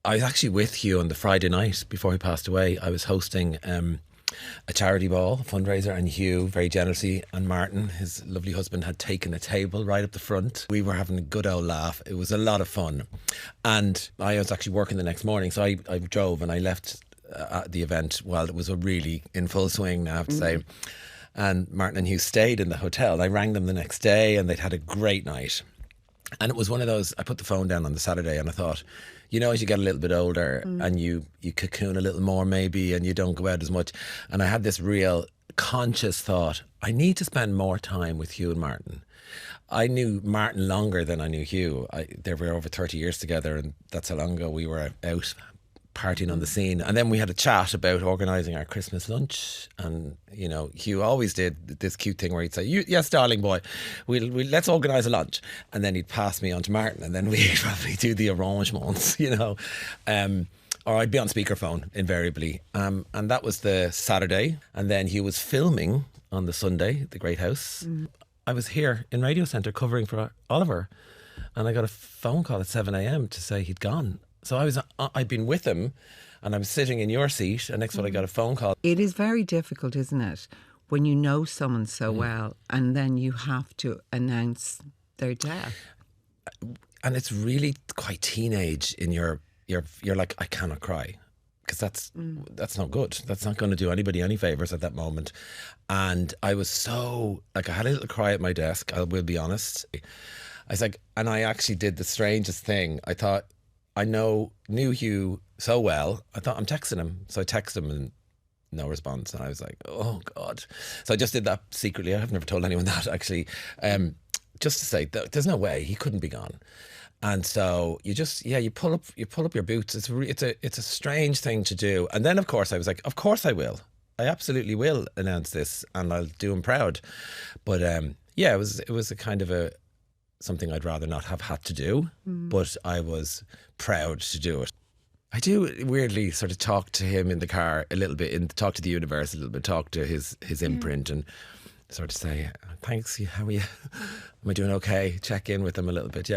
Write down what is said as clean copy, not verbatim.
I was actually with Hugh on the Friday night before he passed away. I was hosting a charity ball fundraiser, and Hugh, very generously, and Martin, his lovely husband, had taken a table right up the front. We were having a good old laugh. It was a lot of fun. And I was actually working the next morning, so I drove and I left at the event while it was really in full swing, I have to say. And Martin and Hugh stayed in the hotel. I rang them the next day and they'd had a great night. And it was one of those, I put the phone down on the Saturday and I thought, you know, as you get a little bit older and you cocoon a little more maybe, and you don't go out as much. And I had this real conscious thought, I need to spend more time with Hugh and Martin. I knew Martin longer than I knew Hugh. They were over 30 years together, and that's how long ago we were out partying on the scene. And then we had a chat about organising our Christmas lunch. And, you know, Hugh always did this cute thing where he'd say, yes, darling boy, we'll let's organise a lunch. And then he'd pass me on to Martin, and then we'd probably do the arrangements, you know. Or I'd be on speakerphone invariably. And that was the Saturday. And then Hugh was filming on the Sunday, The Great House. I was here in Radio Centre covering for Oliver, and I got a phone call at 7 a.m. to say he'd gone. So I'd been with him, and I was sitting in your seat, and next one I got a phone call. It is very difficult, isn't it, when you know someone so well and then you have to announce their death. And it's really quite teenage in you're like, I cannot cry, because that's not good. That's not going to do anybody any favours at that moment. And I was so, like, I had a little cry at my desk, I will be honest. I was like, and I actually did the strangest thing. I thought, I knew Hugh so well, I thought, I'm texting him. So I texted him and no response. And I was like, oh God. So I just did that secretly. I've never told anyone that, actually. Just to say, there's no way he couldn't be gone. And so you just, you pull up your boots. It's a strange thing to do. And then, of course, I was like, of course I will. I absolutely will announce this, and I'll do him proud. But it was a kind of something I'd rather not have had to do, but I was proud to do it. I do weirdly sort of talk to him in the car a little bit, and talk to the universe a little bit, talk to his imprint, and sort of say, thanks, how are you? Am I doing okay? Check in with him a little bit, yeah.